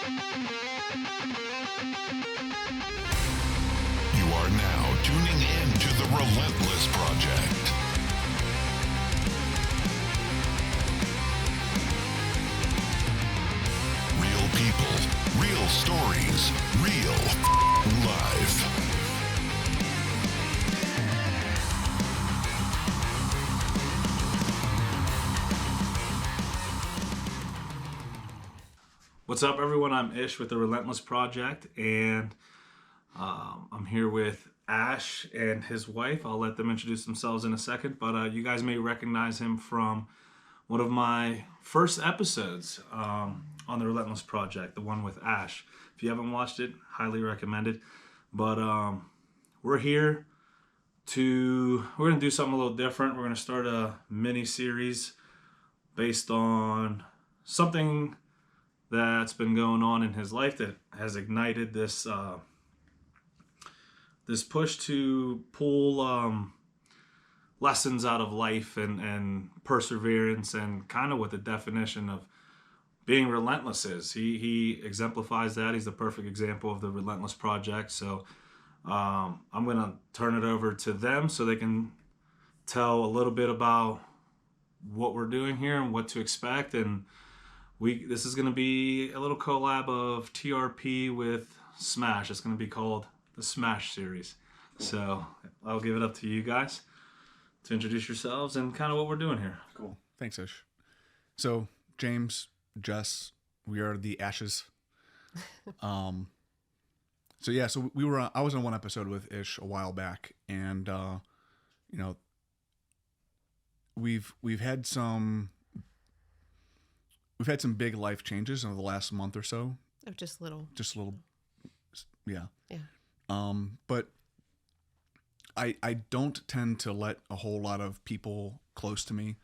You are now tuning in to the Relentless Project. Real people, real stories, real life. What's up, everyone? I'm Ish with the Relentless Project, and I'm here with Ash and his wife. I'll let them introduce themselves in a second, but you guys may recognize him from one of my first episodes on the Relentless Project, the one with Ash. If you haven't watched it, highly recommend it. But we're here we're going to do something a little different. We're going to start a mini-series based on something that's been going on in his life that has ignited this this push to pull lessons out of life and perseverance, and kind of what the definition of being relentless is. He exemplifies that. He's the perfect example of the Relentless Project. So I'm going to turn it over to them so they can tell a little bit about what we're doing here and what to expect. And this is going to be a little collab of TRP with Smash. It's going to be called the Smash series. So I'll give it up to you guys to introduce yourselves and kind of what we're doing here. Cool. Thanks, Ish. So James, Jess, we are the Ashes. So I was on one episode with Ish a while back, and we've had some big life changes over the last month or so. Oh, just little, yeah. yeah. But I don't tend to let a whole lot of people close to me.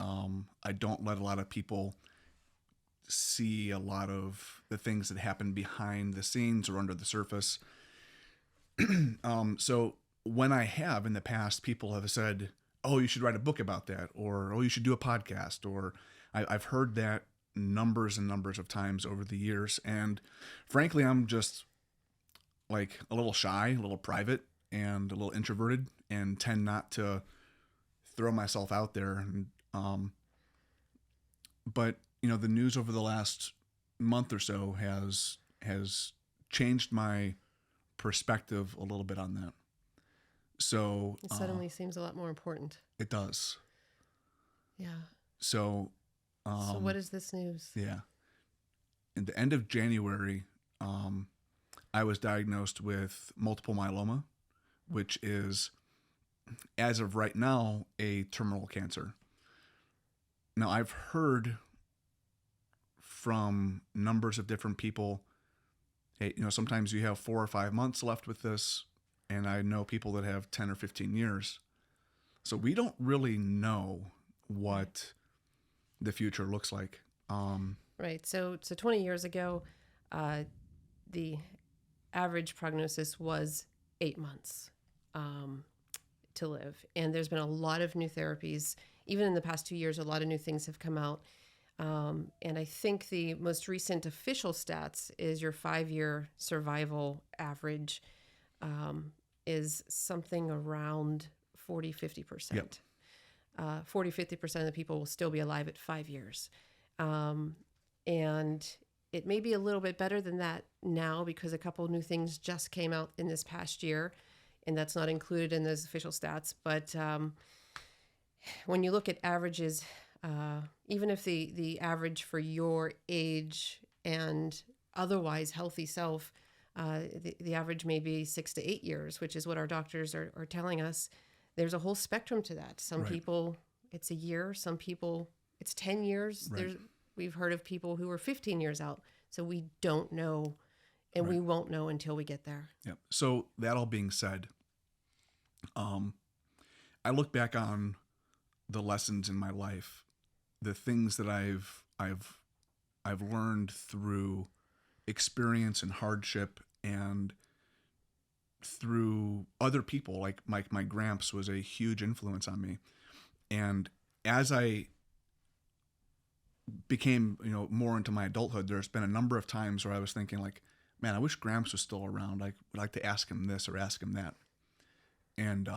I don't let a lot of people see a lot of the things that happen behind the scenes or under the surface. So when I have in the past, people have said, "Oh, you should write a book about that," or "Oh, you should do a podcast," or I've heard that numbers and numbers of times over the years. And frankly, I'm just like a little shy, a little private, and a little introverted, and tend not to throw myself out there. And, but the news over the last month or so has changed my perspective a little bit on that. So It suddenly seems a lot more important. It does. Yeah. So what is this news? Yeah. In the end of January, I was diagnosed with multiple myeloma, which is, as of right now, a terminal cancer. Now, I've heard from numbers of different people, hey, sometimes you have 4 or 5 months left with this, and I know people that have 10 or 15 years. So we don't really know what the future looks like. Right. So 20 years ago, the average prognosis was 8 months to live. And there's been a lot of new therapies. Even in the past 2 years, a lot of new things have come out. And I think the most recent official stats is your 5-year survival average is something around 40-50%. Yep. 40-50% of the people will still be alive at 5 years. And it may be a little bit better than that now because a couple of new things just came out in this past year, and that's not included in those official stats. But when you look at averages, even if the average for your age and otherwise healthy self, the average may be 6 to 8 years, which is what our doctors are telling us. There's a whole spectrum to that. Some Right. people, it's a year. Some people, it's 10 years. Right. We've heard of people who are 15 years out. So we don't know, and we won't know until we get there. Yep. So that all being said, I look back on the lessons in my life, the things that I've learned through experience and hardship, and through other people. Like my gramps was a huge influence on me. And as I became, more into my adulthood, there's been a number of times where I was thinking like, man, I wish Gramps was still around. I would like to ask him this or ask him that. And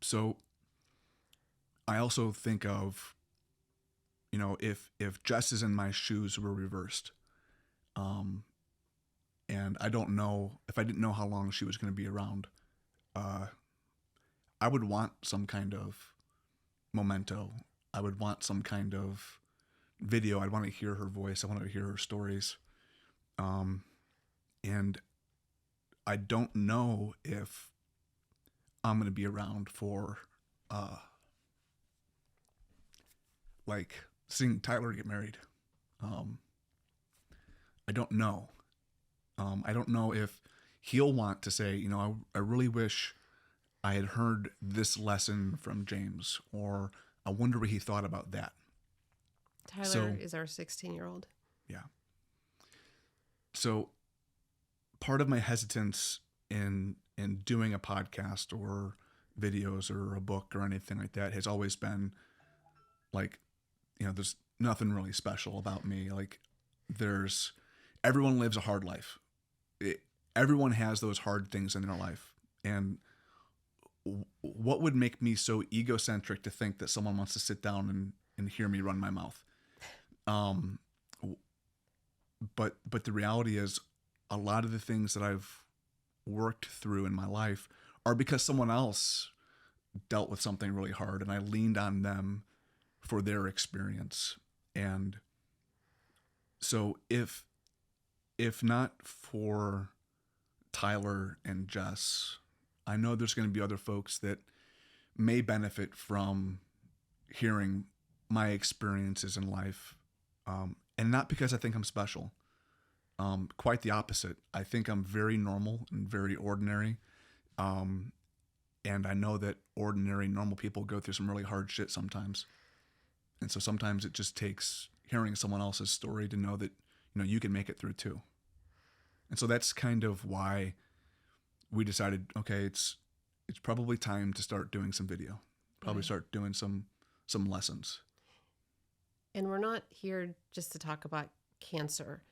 so I also think of, if Jess's and my shoes were reversed, and I don't know, if I didn't know how long she was going to be around, I would want some kind of memento. I would want some kind of video. I'd want to hear her voice. I want to hear her stories. And I don't know if I'm going to be around for, like seeing Tyler get married. I don't know. I don't know if he'll want to say, I really wish I had heard this lesson from James, or I wonder what he thought about that. Tyler is our 16-year-old. Yeah. So part of my hesitance in doing a podcast or videos or a book or anything like that has always been like, there's nothing really special about me. Like everyone lives a hard life. Everyone has those hard things in their life. And what would make me so egocentric to think that someone wants to sit down and hear me run my mouth? But the reality is, a lot of the things that I've worked through in my life are because someone else dealt with something really hard, and I leaned on them for their experience. And so if not for Tyler and Jess, I know there's going to be other folks that may benefit from hearing my experiences in life. And not because I think I'm special. Quite the opposite. I think I'm very normal and very ordinary. And I know that ordinary, normal people go through some really hard shit sometimes. And so sometimes it just takes hearing someone else's story to know that, you can make it through too. And so that's kind of why we decided, okay, it's probably time to start doing some video, probably start doing some lessons. And we're not here just to talk about cancer.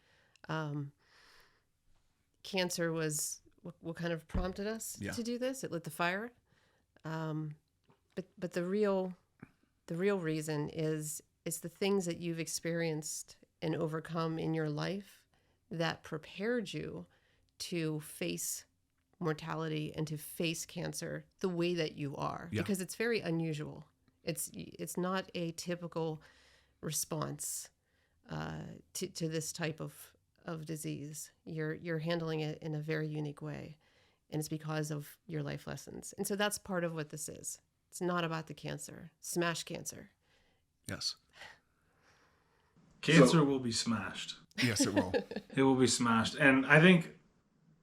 Cancer was what kind of prompted us to do this. It lit the fire. But the real reason is the things that you've experienced and overcome in your life that prepared you to face mortality and to face cancer the way that you are, because it's very unusual. It's not a typical response to this type of disease. You're handling it in a very unique way, and it's because of your life lessons. And so that's part of what this is. It's not about the cancer. Smash cancer. Yes. Cancer will be smashed. Yes, it will. It will be smashed. And I think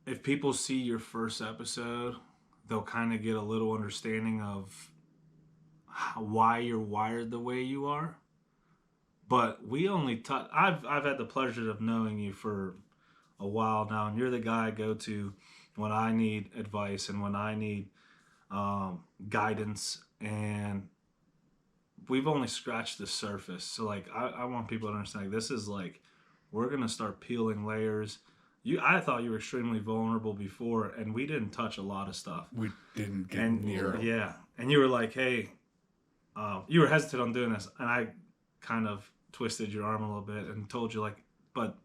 if people see your first episode, they'll kind of get a little understanding of why you're wired the way you are. But we only I've had the pleasure of knowing you for a while now, and you're the guy I go to when I need advice and when I need guidance, and we've only scratched the surface. So like I want people to understand, like, this is like, we're gonna start peeling layers. I thought you were extremely vulnerable before, and we didn't touch a lot of stuff. We didn't get near. Yeah, and you were like, hey, you were hesitant on doing this, and I kind of twisted your arm a little bit and told you, like, but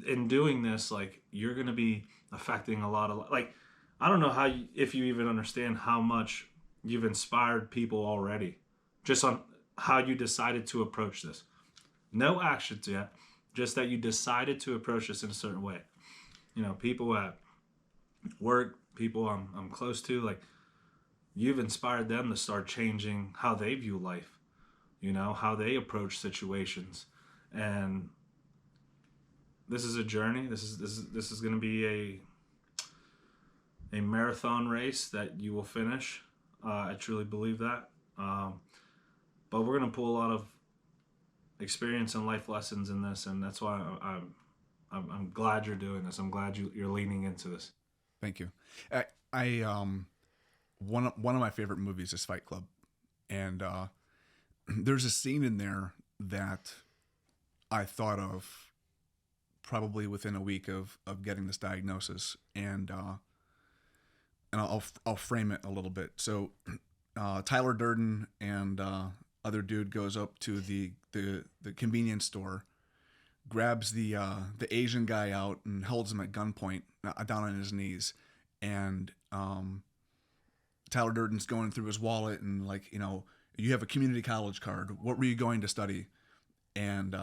in doing this, like, you're gonna be affecting a lot of, like, I don't know if you even understand how much you've inspired people already, just on how you decided to approach this. No actions yet, just that you decided to approach this in a certain way. People at work, people I'm close to, like, you've inspired them to start changing how they view life, how they approach situations. And this is a journey. This is going to be a marathon race that you will finish. I truly believe that. But we're going to pull a lot of experience and life lessons in this, and that's why I'm glad you're doing this. I'm glad you're leaning into this. Thank you. One of my favorite movies is Fight Club, and there's a scene in there that I thought of probably within a week of getting this diagnosis, and I'll frame it a little bit. So Tyler Durden and other dude goes up to the convenience store, grabs the Asian guy out and holds him at gunpoint down on his knees, and Tyler Durden's going through his wallet and like, you have a community college card. What were you going to study? And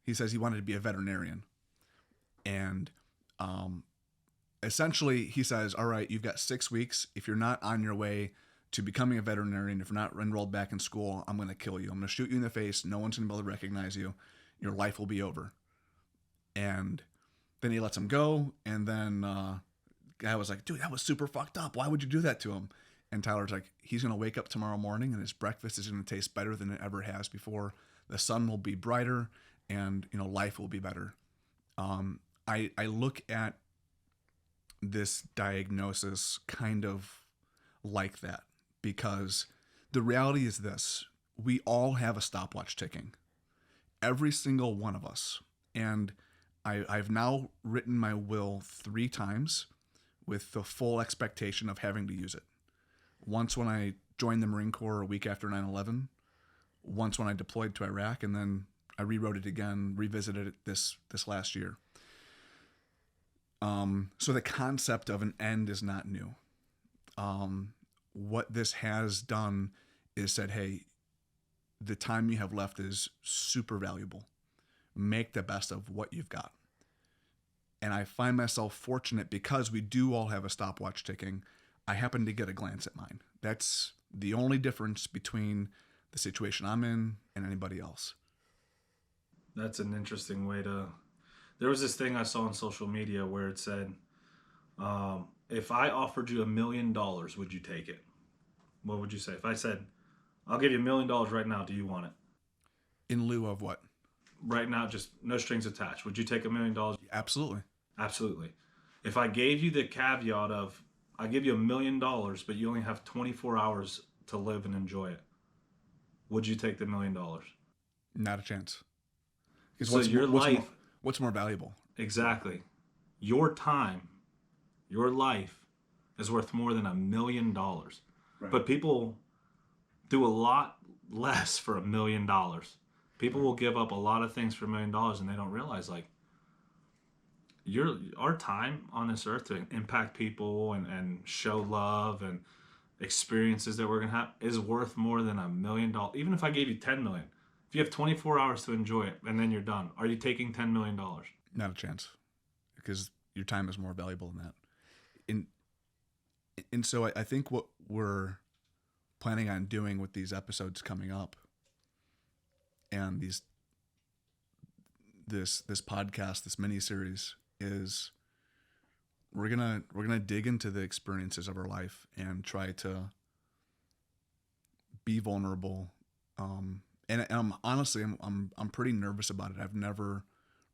he says he wanted to be a veterinarian. And essentially he says, all right, you've got 6 weeks. If you're not on your way to becoming a veterinarian, if you're not enrolled back in school, I'm going to kill you. I'm going to shoot you in the face. No one's going to be able to recognize you. Your life will be over. And then he lets him go. And then guy was like, dude, that was super fucked up. Why would you do that to him? And Tyler's like, he's going to wake up tomorrow morning and his breakfast is going to taste better than it ever has before. The sun will be brighter and, life will be better. I look at this diagnosis kind of like that, because the reality is this: we all have a stopwatch ticking, every single one of us. And I've now written my will 3 times with the full expectation of having to use it. Once when I joined the Marine Corps a week after 9/11, once when I deployed to Iraq, and then I rewrote it again, revisited it this last year. So the concept of an end is not new. What this has done is said, hey, the time you have left is super valuable. Make the best of what you've got. And I find myself fortunate because we do all have a stopwatch ticking. I happen to get a glance at mine. That's the only difference between the situation I'm in and anybody else. That's an interesting way to... There was this thing I saw on social media where it said, if I offered you $1 million, would you take it? What would you say? If I said, I'll give you $1 million right now, do you want it? In lieu of what? Right now, just no strings attached. Would you take $1 million? Absolutely. Absolutely. If I gave you the caveat of, I give you $1 million, but you only have 24 hours to live and enjoy it, would you take the $1 million? Not a chance. So your life... What's more valuable? Exactly. Your time, your life is worth more than $1 million. Right. But people do a lot less for $1 million. People will give up a lot of things for $1 million, and they don't realize, like, our time on this earth to impact people and show love and experiences that we're going to have is worth more than $1 million. Even if I gave you $10 million. If you have 24 hours to enjoy it and then you're done, are you taking $10 million? Not a chance, because your time is more valuable than that. And so I think what we're planning on doing with these episodes coming up and this podcast, this mini-series, is we're gonna dig into the experiences of our life and try to be vulnerable. And I'm honestly, I'm pretty nervous about it. I've never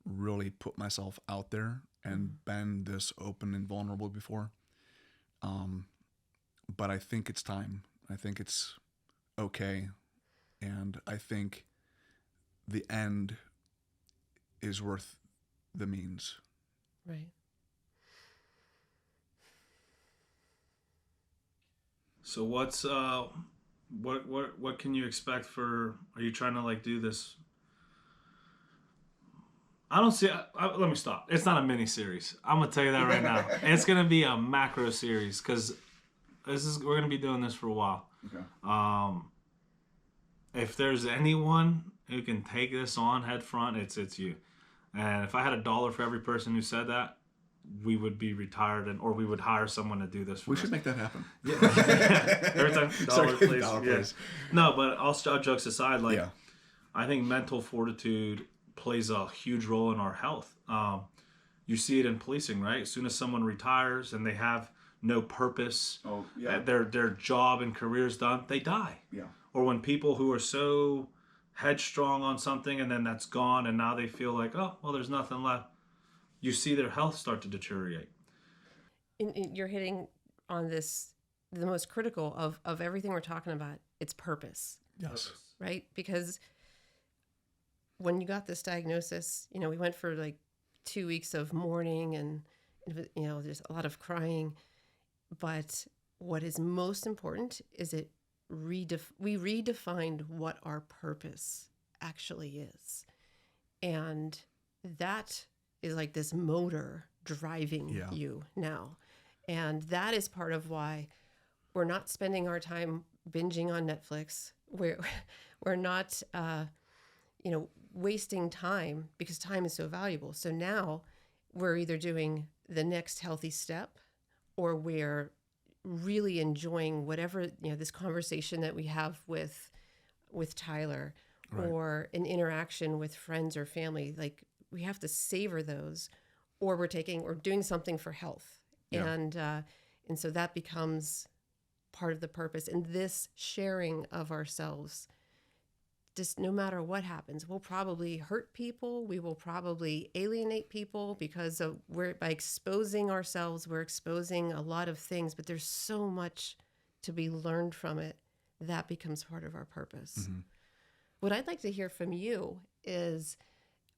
really put myself out there and been this open and vulnerable before. But I think it's time. I think it's okay. And I think the end is worth the means. Right. So what's what can you expect for? Are you trying to like do this? I don't see. Let me stop. It's not a mini series. I'm gonna tell you that right now. It's gonna be a macro series because we're gonna be doing this for a while. Okay. If there's anyone who can take this on head front, it's you. And if I had $1 for every person who said that, we would be retired, or we would hire someone to do this for us. We should make that happen. Yeah. Every time, $1, please. $1, yeah. please. No, but all jokes aside, like, yeah. I think mental fortitude plays a huge role in our health. You see it in policing, right? As soon as someone retires and they have no purpose, their job and career's done, they die. Yeah. Or when people who are so headstrong on something and then that's gone and now they feel like, oh, well, there's nothing left. You see their health start to deteriorate. You're hitting on this, the most critical of everything we're talking about. It's purpose. Yes. right? Because when you got this diagnosis, we went for like 2 weeks of mourning and, there's a lot of crying. But what is most important is we redefined what our purpose actually is. And that is like this motor driving you now. And that is part of why we're not spending our time binging on Netflix. We're not, wasting time, because time is so valuable. So now we're either doing the next healthy step, or we're really enjoying whatever, this conversation that we have with Tyler, Right. or an interaction with friends or family. Like, we have to savor those, or we're doing something for health. Yeah. And so that becomes part of the purpose. And this sharing of ourselves, just no matter what happens, we'll probably hurt people. We will probably alienate people, because by exposing ourselves, we're exposing a lot of things, but there's so much to be learned from it. That becomes part of our purpose. Mm-hmm. What I'd like to hear from you is,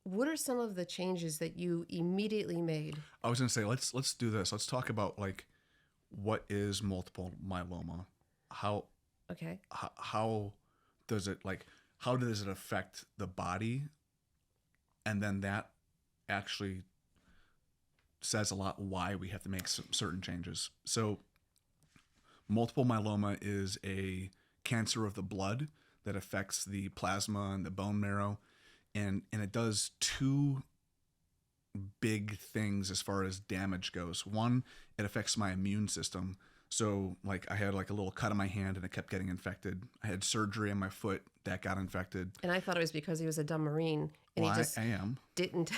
what are some of the changes that you immediately made? I was going to say, let's do this. Let's talk about like, what is multiple myeloma? How does it affect the body? And then that actually says a lot why we have to make some certain changes. So multiple myeloma is a cancer of the blood that affects the plasma and the bone marrow. And it does two big things as far as damage goes. One, it affects my immune system. So like, I had like a little cut on my hand and it kept getting infected. I had surgery on my foot that got infected. And I thought it was because he was a dumb Marine and Well, he just I am. didn't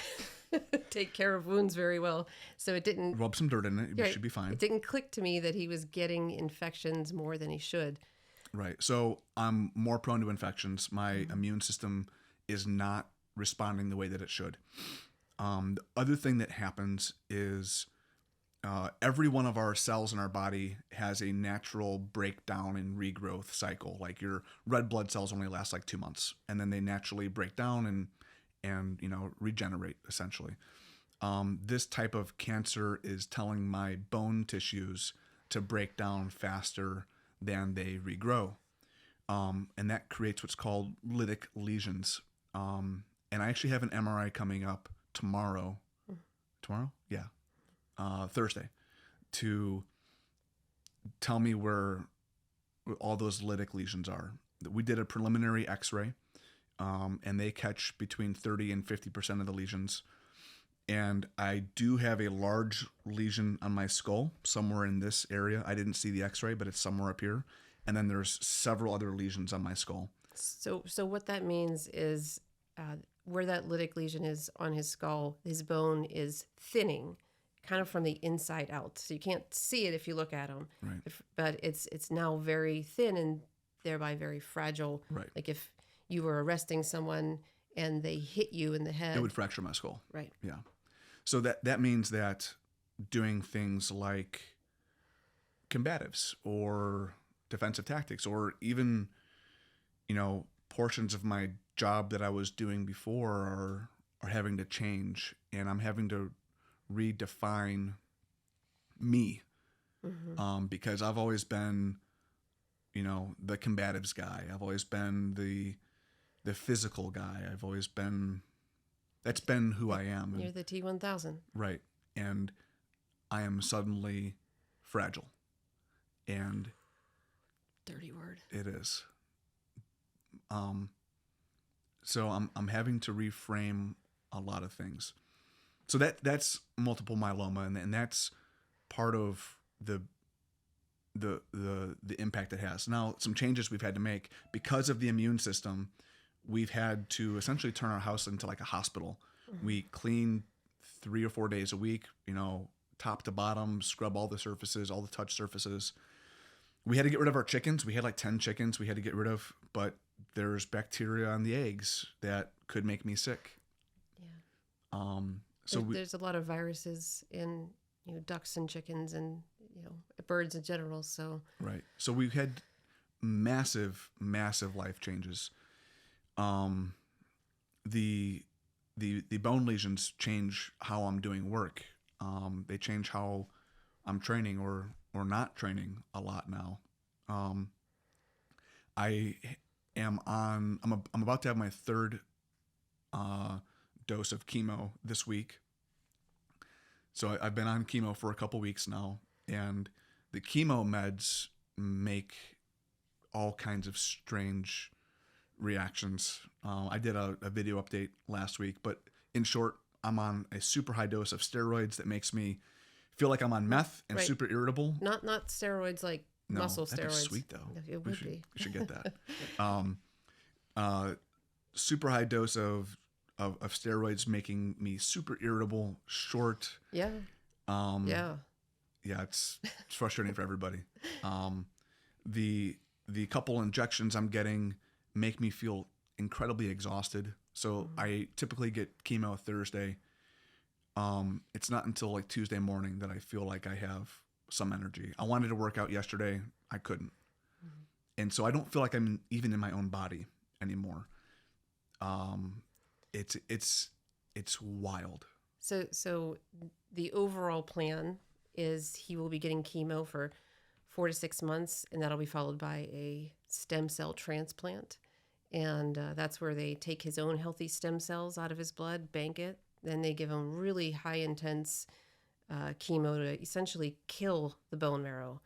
take care of wounds very well. So it didn't Rub some dirt in it. You should be fine. It didn't click to me that he was getting infections more than he should. Right. So I'm more prone to infections. My immune system is not responding the way that it should. The other thing that happens is every one of our cells in our body has a natural breakdown and regrowth cycle. Like, your red blood cells only last like 2 months, and then they naturally break down and regenerate, essentially. This type of cancer is telling my bone tissues to break down faster than they regrow. And that creates what's called lytic lesions. And I actually have an MRI coming up tomorrow. Tomorrow? Yeah. Thursday, to tell me where all those lytic lesions are. We did a preliminary x-ray, and they catch between 30 and 50% of the lesions. And I do have a large lesion on my skull somewhere in this area. I didn't see the x-ray, but it's somewhere up here. And then there's several other lesions on my skull. So what that means is, where that lytic lesion is on his skull, his bone is thinning, kind of from the inside out. So you can't see it if you look at him. Right. But it's now very thin and thereby very fragile. Right. Like, if you were arresting someone and they hit you in the head, It would fracture my skull. right. Yeah. So that means that doing things like combatives or defensive tactics, or even, portions of my job that I was doing before are having to change, and I'm having to redefine me. Mm-hmm. Because I've always been, the combatives guy. I've always been the physical guy. That's been who I am. You're the T-1000. Right. And I am suddenly fragile. And Dirty word. it is. So I'm having to reframe a lot of things. So that's multiple myeloma, and that's part of the impact it has. Now, some changes we've had to make because of the immune system. We've had to essentially turn our house into like a hospital. Mm-hmm. We clean 3 or 4 days a week, top to bottom, scrub all the surfaces, all the touch surfaces. We had to get rid of our chickens. We had like 10 chickens we had to get rid of, but there's bacteria on the eggs that could make me sick. Yeah. So there's a lot of viruses in ducks and chickens and birds in general. So right. So we've had massive life changes, the bone lesions change how I'm doing work. They change how I'm training or not training a lot now. I'm about to have my third dose of chemo this week. So I've been on chemo for a couple weeks now, and the chemo meds make all kinds of strange reactions. I did a video update last week, but in short, I'm on a super high dose of steroids that makes me feel like I'm on meth and Right. super irritable. Not steroids like No, muscle that'd steroids. be sweet though. It We would should, be. we should get that. Super high dose of steroids making me super irritable, short. Yeah. Yeah. Yeah, it's frustrating for everybody. The couple injections I'm getting make me feel incredibly exhausted. So I typically get chemo Thursday. It's not until like Tuesday morning that I feel like I have some energy. I wanted to work out yesterday. I couldn't. And so I don't feel like I'm even in my own body anymore. It's wild. So the overall plan is he will be getting chemo for 4 to 6 months, and that'll be followed by a stem cell transplant. And that's where they take his own healthy stem cells out of his blood, bank it. Then they give him really high intense chemo to essentially kill the bone marrow.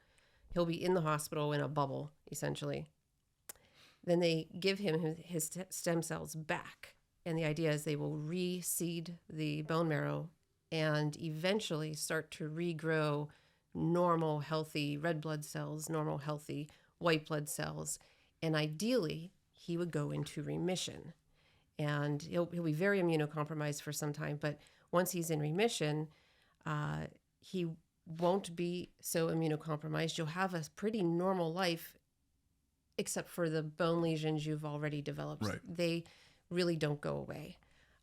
He'll be in the hospital in a bubble, essentially. Then they give him his stem cells back. And the idea is they will reseed the bone marrow and eventually start to regrow normal, healthy red blood cells, normal, healthy white blood cells. And ideally, he would go into remission. And he'll be very immunocompromised for some time. But once he's in remission, he won't be so immunocompromised. You'll have a pretty normal life, except for the bone lesions you've already developed. Right. They really don't go away.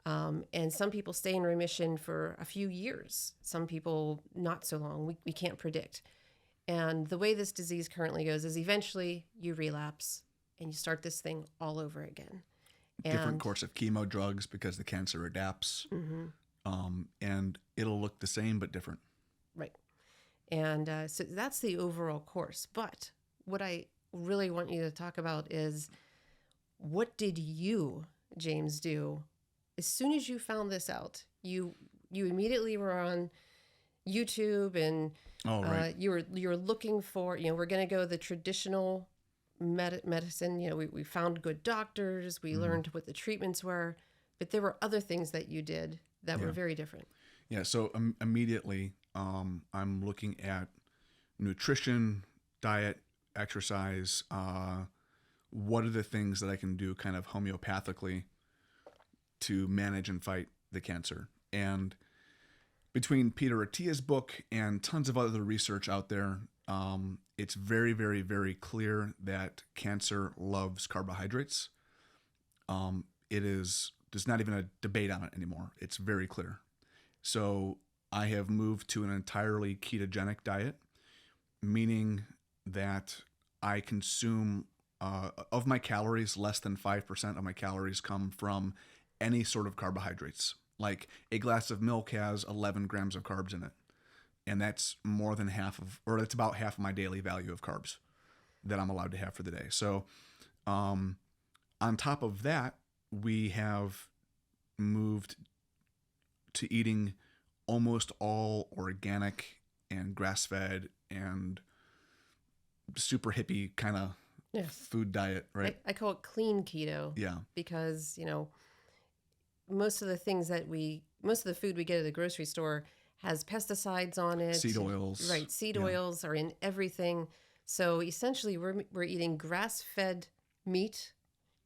And some people stay in remission for a few years. Some people not so long. We can't predict. And the way this disease currently goes is eventually you relapse and you start this thing all over again. Different course of chemo drugs because the cancer adapts. And it'll look the same but different. Right. And so that's the overall course. But what I really want you to talk about is, what did you, James, do as soon as you found this out? You immediately were on YouTube and you were looking for, we're going to go the traditional medicine. We found good doctors. We learned what the treatments were. But there were other things that you did that were very different. Yeah, so immediately I'm looking at nutrition, diet, exercise. What are the things that I can do kind of homeopathically to manage and fight the cancer? And between Peter Attia's book and tons of other research out there, it's very, very, very clear that cancer loves carbohydrates. There's not even a debate on it anymore. It's very clear. So I have moved to an entirely ketogenic diet, meaning that I consume, of my calories, less than 5% of my calories come from any sort of carbohydrates. Like a glass of milk has 11 grams of carbs in it. And that's more than that's about half of my daily value of carbs that I'm allowed to have for the day. So on top of that, we have moved to eating almost all organic and grass-fed and super hippie kind of food diet, right? I call it clean keto. Yeah. Because, most of the food we get at the grocery store has pesticides on it. Seed oils. Right. Seed oils are in everything. So essentially we're eating grass-fed meat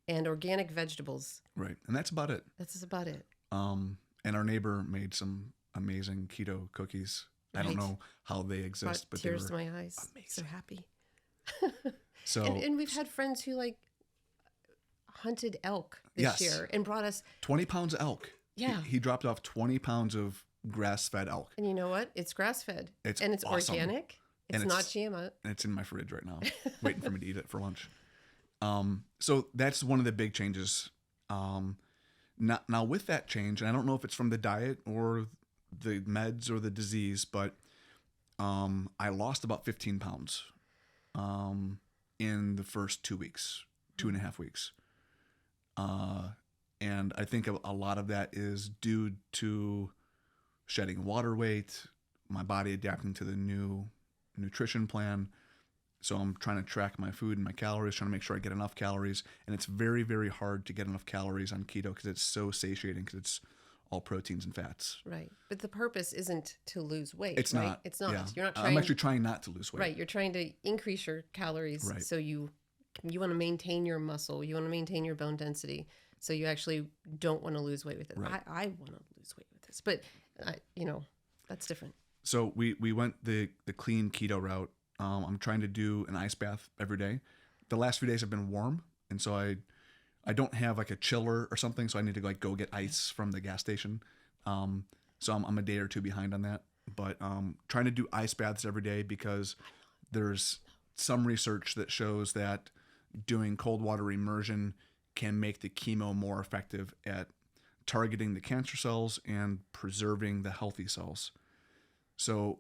and organic vegetables. Right. And that's about it. That's about it. And our neighbor made some amazing keto cookies. I don't know how they exist, but tears they to were my eyes. amazing. So happy. So and we've had friends who hunted elk this year and brought us 20 pounds of elk. Yeah. He dropped off 20 pounds of grass-fed elk. And you know what? It's grass-fed. It's and it's awesome. organic. It's not GMO. And it's in my fridge right now, waiting for me to eat it for lunch. So that's one of the big changes Now with that change, and I don't know if it's from the diet or the meds or the disease, but I lost about 15 pounds in the first 2 weeks, 2.5 weeks. And I think a lot of that is due to shedding water weight, my body adapting to the new nutrition plan. So I'm trying to track my food and my calories, trying to make sure I get enough calories. And it's very, very hard to get enough calories on keto because it's so satiating, because it's all proteins and fats. Right. But the purpose isn't to lose weight. It's right? not. It's not. Yeah. You're not trying. I'm actually trying not to lose weight. Right. You're trying to increase your calories. Right. So you want to maintain your muscle. You want to maintain your bone density. So you actually don't want to lose weight with it. Right. I want to lose weight with this. But, that's different. So we went the clean keto route. I'm trying to do an ice bath every day. The last few days have been warm, and so I don't have like a chiller or something, so I need to like go get ice from the gas station. So I'm a day or two behind on that. But trying to do ice baths every day because there's some research that shows that doing cold water immersion can make the chemo more effective at targeting the cancer cells and preserving the healthy cells. So,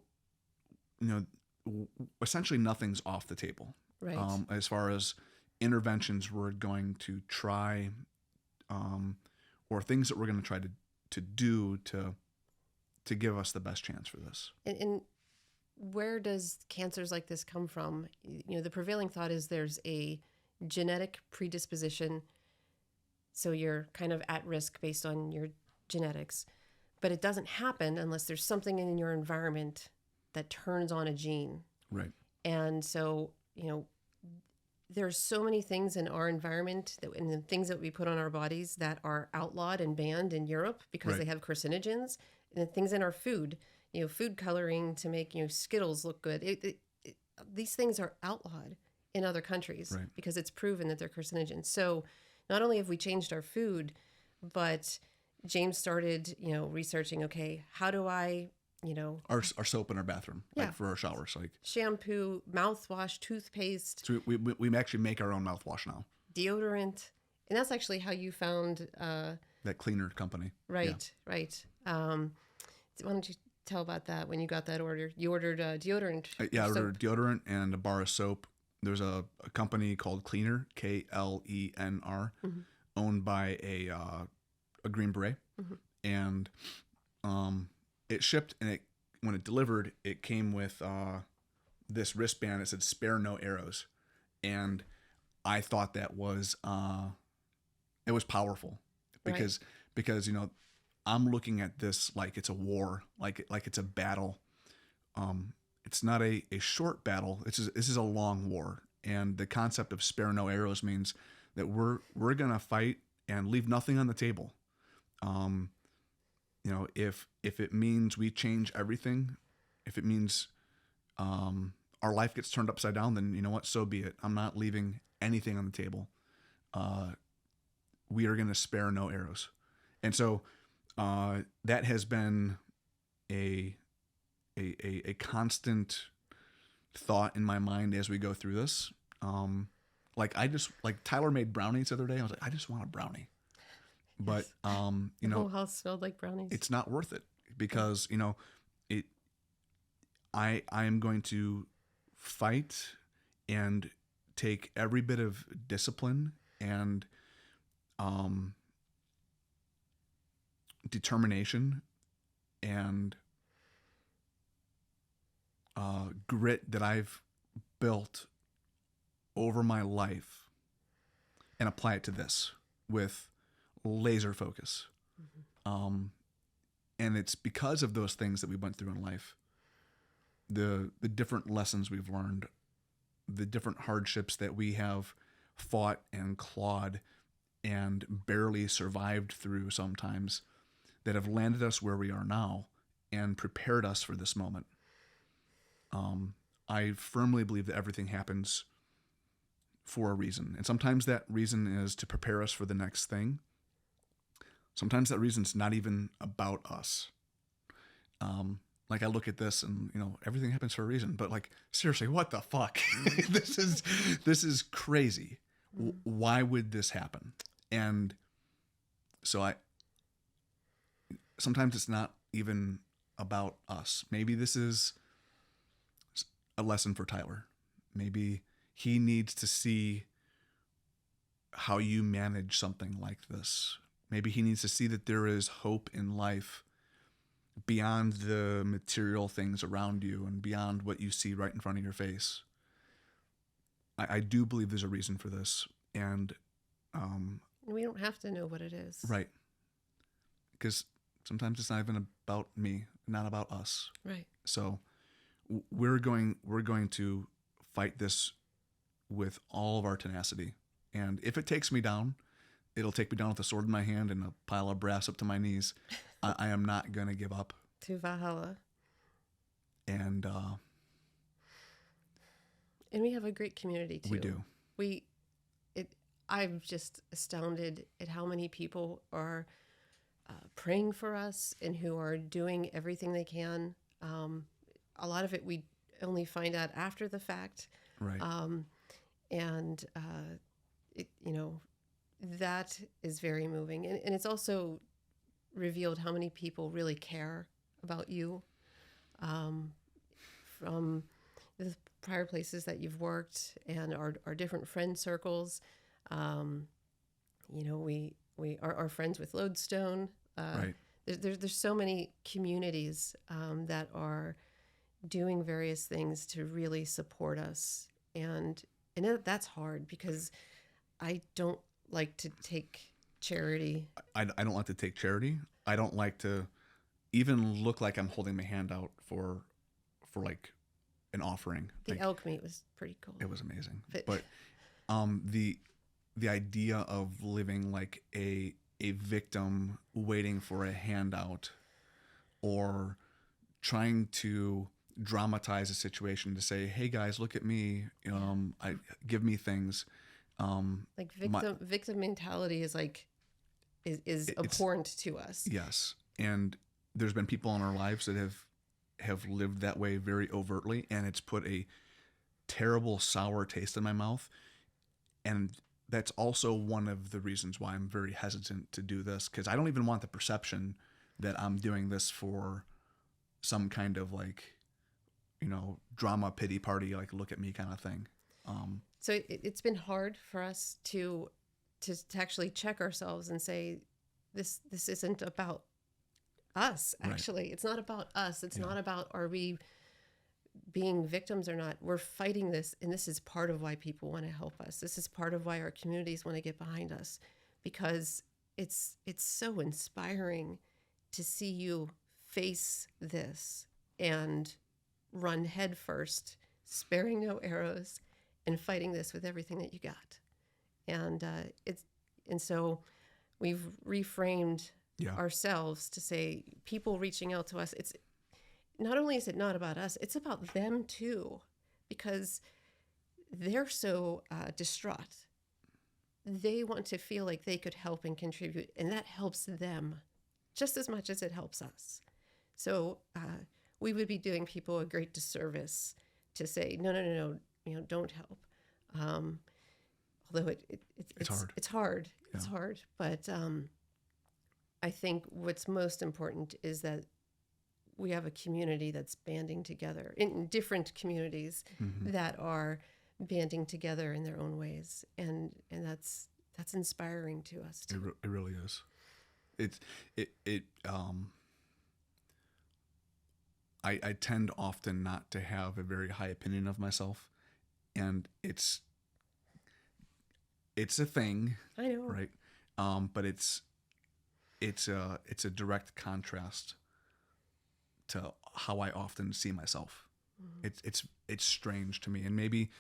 essentially nothing's off the table. Right. As far as interventions we're going to try, or things that we're going to try to do to give us the best chance for this. And where does cancers like this come from? The prevailing thought is there's a genetic predisposition, so you're kind of at risk based on your genetics. But it doesn't happen unless there's something in your environment that turns on a gene. Right. And so, there's so many things in our environment and the things that we put on our bodies that are outlawed and banned in Europe because Right. they have carcinogens, and the things in our food, food coloring to make, Skittles look good. These things are outlawed in other countries Right. because it's proven that they're carcinogens. So not only have we changed our food, but James started, researching, okay, how do I, Our soap in our bathroom, Yeah. like for our showers, like shampoo, mouthwash, toothpaste, so we actually make our own mouthwash now. deodorant. And that's actually how you found, That cleaner company. right, right. Why don't you tell about that when you got that order? You ordered deodorant. Yeah, I soap. ordered deodorant and a bar of soap. There's a company called Cleaner, KLENR, owned by a Green Beret, and it shipped, and when it delivered, it came with this wristband that said "Spare no arrows," and I thought that was it was powerful because I'm looking at this like it's a war, like it's a battle. It's not a short battle. This is a long war, and the concept of spare no arrows means that we're gonna fight and leave nothing on the table. If it means we change everything, if it means our life gets turned upside down, then you know what, so be it. I'm not leaving anything on the table. We are gonna spare no arrows, and so that has been a constant thought in my mind as we go through this. Like Tyler made brownies the other day. I was like, I just want a brownie. But The whole house smelled like brownies. it's not worth it because I am going to fight and take every bit of discipline and determination and grit that I've built over my life and apply it to this with laser focus. And it's because of those things that we went through in life, the different lessons we've learned, the different hardships that we have fought and clawed and barely survived through sometimes, that have landed us where we are now and prepared us for this moment. I firmly believe that everything happens for a reason. And sometimes that reason is to prepare us for the next thing. Sometimes that reason's not even about us. Like I look at this and, everything happens for a reason, but like, seriously, what the fuck? This is crazy. Why would this happen? And So sometimes it's not even about us. Maybe this is a lesson for Tyler. Maybe he needs to see how you manage something like this. Maybe he needs to see that there is hope in life beyond the material things around you and beyond what you see right in front of your face. I do believe there's a reason for this. And we don't have to know what it is. right. Because sometimes it's not even about me, not about us. Right. So we're going to fight this with all of our tenacity. And if it takes me down, it'll take me down with a sword in my hand and a pile of brass up to my knees. I am not going to give up. To Valhalla. And we have a great community too. we do. I'm just astounded at how many people are praying for us and who are doing everything they can. A lot of it we only find out after the fact. Right. That is very moving. And it's also revealed how many people really care about you from the prior places that you've worked and our different friend circles. We are friends with Lodestone. Right. There's so many communities that are doing various things to really support us, and that's hard because I don't like to take charity. I don't like to take charity. I don't like to even look like I'm holding my hand out for like an offering. The elk meat was pretty cool. It was amazing. But the idea of living like a victim waiting for a handout or trying to dramatize a situation to say, hey guys, look at me, give me things. Like victim mentality is abhorrent to us. Yes. And there's been people in our lives that have lived that way very overtly, and it's put a terrible sour taste in my mouth. And that's also one of the reasons why I'm very hesitant to do this, because I don't even want the perception that I'm doing this for some kind of drama pity party, like look at me kind of thing. So it's been hard for us to actually check ourselves and say, this isn't about us. Actually, right. It's not about us. It's not about are we being victims or not. We're fighting this, and this is part of why people want to help us. This is part of why our communities want to get behind us, because it's so inspiring to see you face this and run head first, sparing no arrows, and fighting this with everything that you got. And so we've reframed ourselves to say people reaching out to us, it's not only is it not about us, it's about them too, because they're so distraught. They want to feel like they could help and contribute, and that helps them just as much as it helps us. So we would be doing people a great disservice to say, no, don't help. Although it's hard. It's hard. Yeah. It's hard. But I think what's most important is that we have a community that's banding together in different communities that are banding together in their own ways, and that's inspiring to us too. It really is. I tend often not to have a very high opinion of myself, and it's a thing. I know, right? But it's a direct contrast to how I often see myself. It's strange to me, and maybe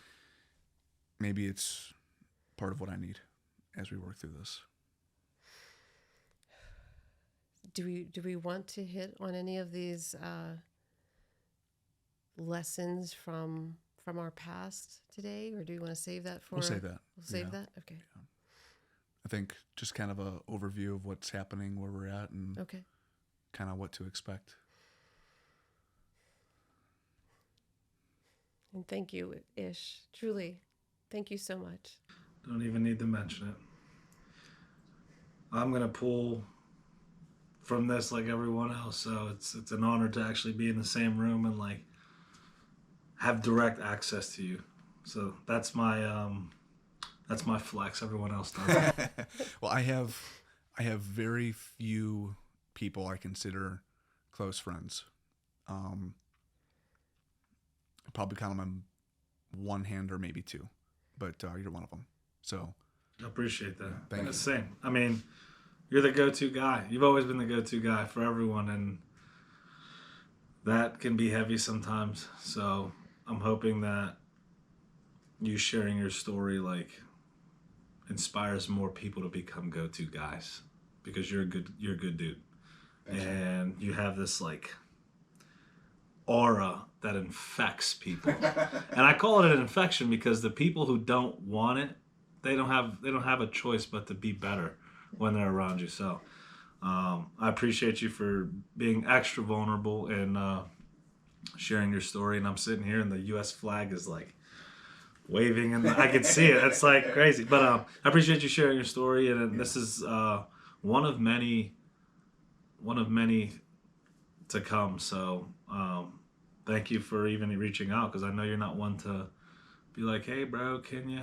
it's part of what I need as we work through this. Do we want to hit on any of these lessons from our past today, or do we want to save that for? We'll save that. We'll save that. Okay. Yeah. I think just kind of a overview of what's happening, where we're at, and kind of what to expect. And thank you, Ish. Truly, thank you so much. Don't even need to mention it. I'm gonna pull from this like everyone else. So it's an honor to actually be in the same room and like have direct access to you. So that's my flex. Everyone else does. Well, I have very few people I consider close friends. I probably count them on one hand or maybe two, but you're one of them. So I appreciate that. Thank you. Same. I mean, you're the go-to guy. You've always been the go-to guy for everyone, and that can be heavy sometimes. So I'm hoping that you sharing your story like inspires more people to become go-to guys, because you're a good dude. Thanks, and you have this like aura that infects people. And I call it an infection because the people who don't want it, they don't have a choice but to be better when they're around you. So I appreciate you for being extra vulnerable and sharing your story. And I'm sitting here and the U.S. flag is like waving, and I can see it. It's like crazy. But I appreciate you sharing your story. And this is one of many to come. So thank you for even reaching out, because I know you're not one to be like, hey, bro, can you?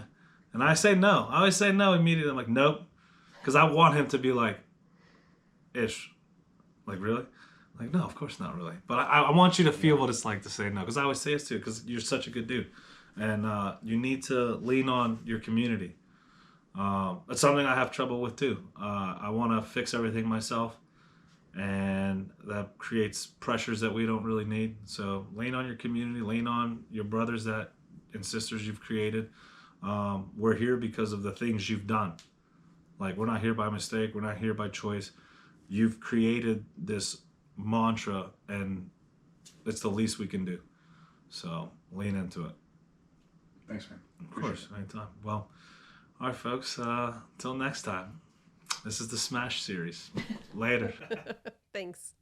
And I say no. I always say no immediately. I'm like, nope. Because I want him to be like, ish. Like, really? Like, no, of course not really. But I want you to feel what it's like to say no. Because I always say this too, because you're such a good dude. And you need to lean on your community. It's something I have trouble with too. I want to fix everything myself. And that creates pressures that we don't really need. So lean on your community, lean on your brothers and sisters you've created. We're here because of the things you've done. Like, we're not here by mistake. We're not here by choice. You've created this mantra, and it's the least we can do. So lean into it. Thanks, man. Of course, anytime. Well, all right, folks. Till next time. This is the Smash series. Later. Thanks.